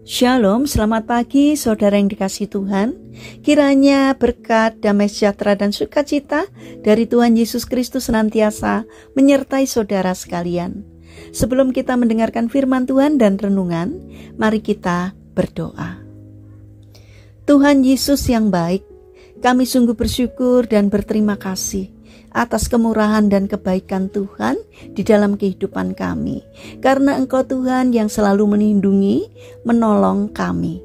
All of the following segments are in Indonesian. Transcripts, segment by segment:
Shalom, selamat pagi saudara yang dikasihi Tuhan. Kiranya berkat, damai sejahtera dan sukacita dari Tuhan Yesus Kristus senantiasa menyertai saudara sekalian. Sebelum kita mendengarkan firman Tuhan dan renungan, mari kita berdoa. Tuhan Yesus yang baik, kami sungguh bersyukur dan berterima kasih atas kemurahan dan kebaikan Tuhan di dalam kehidupan kami. Karena Engkau Tuhan yang selalu melindungi, menolong kami.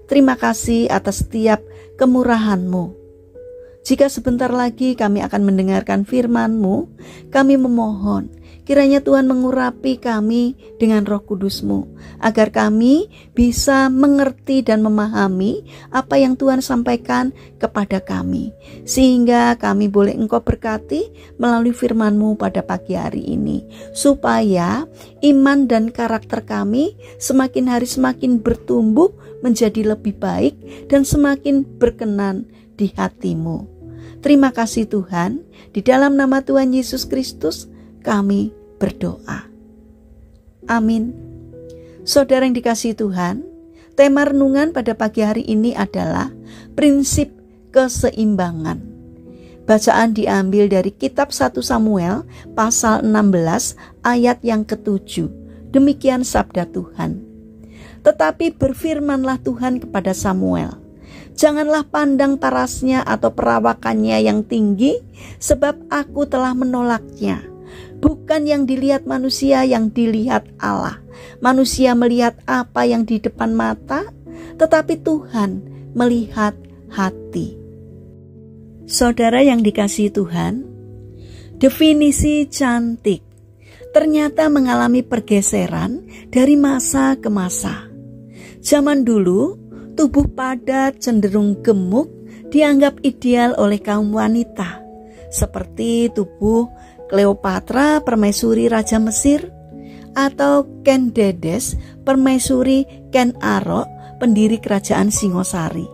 Terima kasih atas setiap kemurahan-Mu. Jika sebentar lagi kami akan mendengarkan firman-Mu, kami memohon kiranya Tuhan mengurapi kami dengan Roh Kudus-Mu, agar kami bisa mengerti dan memahami apa yang Tuhan sampaikan kepada kami, sehingga kami boleh Engkau berkati melalui firman-Mu pada pagi hari ini, supaya iman dan karakter kami semakin hari semakin bertumbuh menjadi lebih baik dan semakin berkenan di hati-Mu. Terima kasih Tuhan, di dalam nama Tuhan Yesus Kristus kami berdoa. Amin. Saudara yang dikasihi Tuhan, tema renungan pada pagi hari ini adalah prinsip keseimbangan. Bacaan diambil dari kitab 1 Samuel pasal 16 ayat yang ke-7. Demikian sabda Tuhan. Tetapi berfirmanlah Tuhan kepada Samuel, janganlah pandang parasnya atau perawakannya yang tinggi, sebab aku telah menolaknya. Bukan yang dilihat manusia, yang dilihat Allah. Manusia melihat apa yang di depan mata, tetapi Tuhan melihat hati. Saudara yang dikasihi Tuhan, definisi cantik ternyata mengalami pergeseran dari masa ke masa. Zaman dulu, tubuh padat cenderung gemuk dianggap ideal oleh kaum wanita, seperti tubuh Cleopatra, permaisuri Raja Mesir, atau Ken Dedes, permaisuri Ken Arok, pendiri kerajaan Singosari.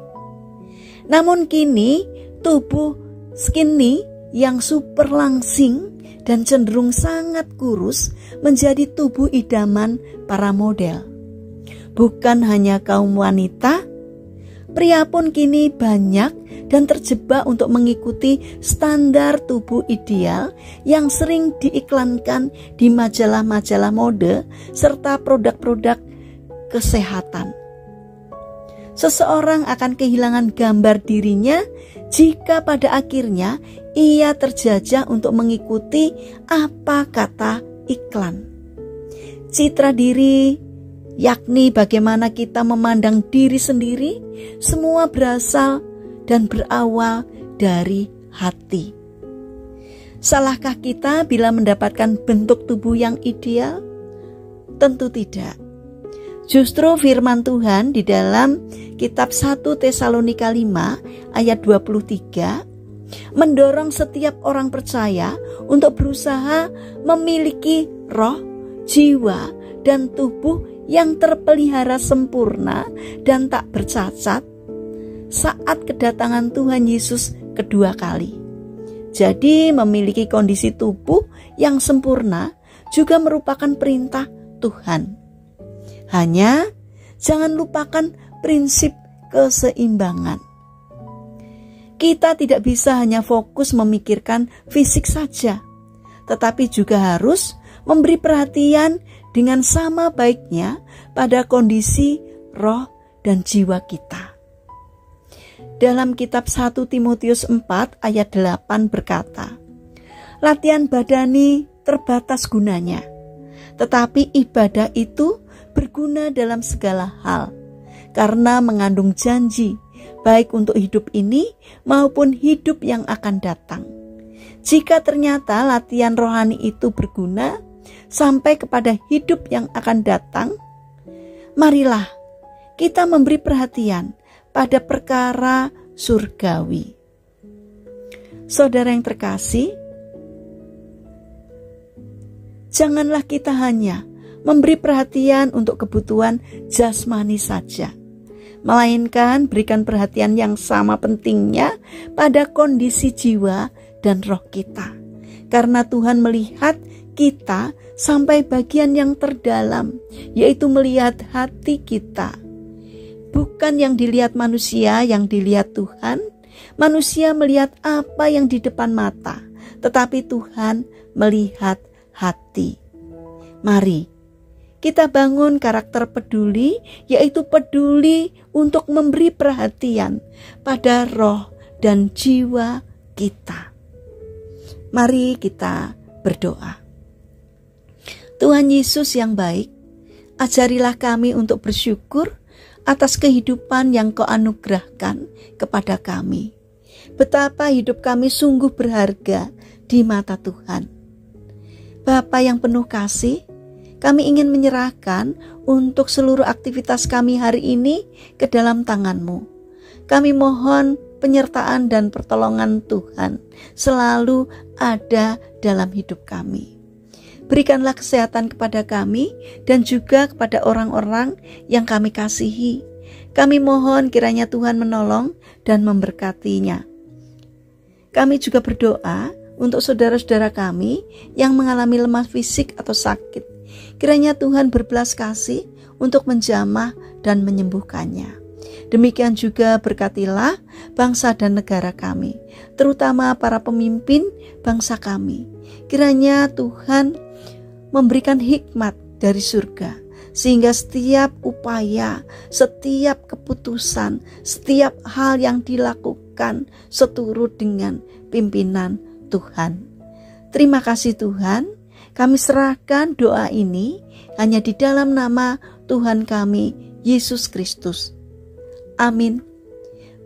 Namun kini tubuh skinny yang super langsing dan cenderung sangat kurus menjadi tubuh idaman para model. Bukan hanya kaum wanita, pria pun kini banyak dan terjebak untuk mengikuti standar tubuh ideal yang sering diiklankan di majalah-majalah mode serta produk-produk kesehatan. Seseorang akan kehilangan gambar dirinya jika pada akhirnya ia terjajah untuk mengikuti apa kata iklan. Citra diri, yakni bagaimana kita memandang diri sendiri, semua berasal dan berawal dari hati. Salahkah kita bila mendapatkan bentuk tubuh yang ideal? Tentu tidak. Justru firman Tuhan di dalam kitab 1 Tesalonika 5 ayat 23 mendorong setiap orang percaya untuk berusaha memiliki roh, jiwa, dan tubuh yang terpelihara sempurna dan tak bercacat saat kedatangan Tuhan Yesus kedua kali. Jadi memiliki kondisi tubuh yang sempurna juga merupakan perintah Tuhan. Hanya jangan lupakan prinsip keseimbangan. Kita tidak bisa hanya fokus memikirkan fisik saja, tetapi juga harus memberi perhatian dengan sama baiknya pada kondisi roh dan jiwa kita. Dalam kitab 1 Timotius 4 ayat 8 berkata, latihan badani terbatas gunanya, tetapi ibadah itu berguna dalam segala hal, karena mengandung janji, baik untuk hidup ini maupun hidup yang akan datang. Jika ternyata latihan rohani itu berguna sampai kepada hidup yang akan datang, marilah kita memberi perhatian pada perkara surgawi. Saudara yang terkasih, janganlah kita hanya memberi perhatian untuk kebutuhan jasmani saja, melainkan berikan perhatian yang sama pentingnya pada kondisi jiwa dan roh kita. Karena Tuhan melihat kita sampai bagian yang terdalam, yaitu melihat hati kita. Bukan yang dilihat manusia, yang dilihat Tuhan. Manusia melihat apa yang di depan mata, tetapi Tuhan melihat hati. Mari kita bangun karakter peduli, yaitu peduli untuk memberi perhatian pada roh dan jiwa kita. Mari kita berdoa. Tuhan Yesus yang baik, ajarilah kami untuk bersyukur atas kehidupan yang Kau anugerahkan kepada kami. Betapa hidup kami sungguh berharga di mata Tuhan. Bapa yang penuh kasih, kami ingin menyerahkan untuk seluruh aktivitas kami hari ini ke dalam tangan-Mu. Kami mohon penyertaan dan pertolongan Tuhan selalu ada dalam hidup kami. Berikanlah kesehatan kepada kami dan juga kepada orang-orang yang kami kasihi. Kami mohon kiranya Tuhan menolong dan memberkatinya. Kami juga berdoa untuk saudara-saudara kami yang mengalami lemah fisik atau sakit. Kiranya Tuhan berbelas kasih untuk menjamah dan menyembuhkannya. Demikian juga berkatilah bangsa dan negara kami, terutama para pemimpin bangsa kami. Kiranya Tuhan memberikan hikmat dari surga, sehingga setiap upaya, setiap keputusan, setiap hal yang dilakukan seturut dengan pimpinan Tuhan. Terima kasih Tuhan, kami serahkan doa ini hanya di dalam nama Tuhan kami, Yesus Kristus. Amin.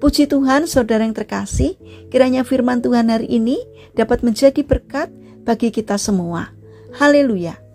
Puji Tuhan, saudara yang terkasih, kiranya firman Tuhan hari ini dapat menjadi berkat bagi kita semua. Haleluya.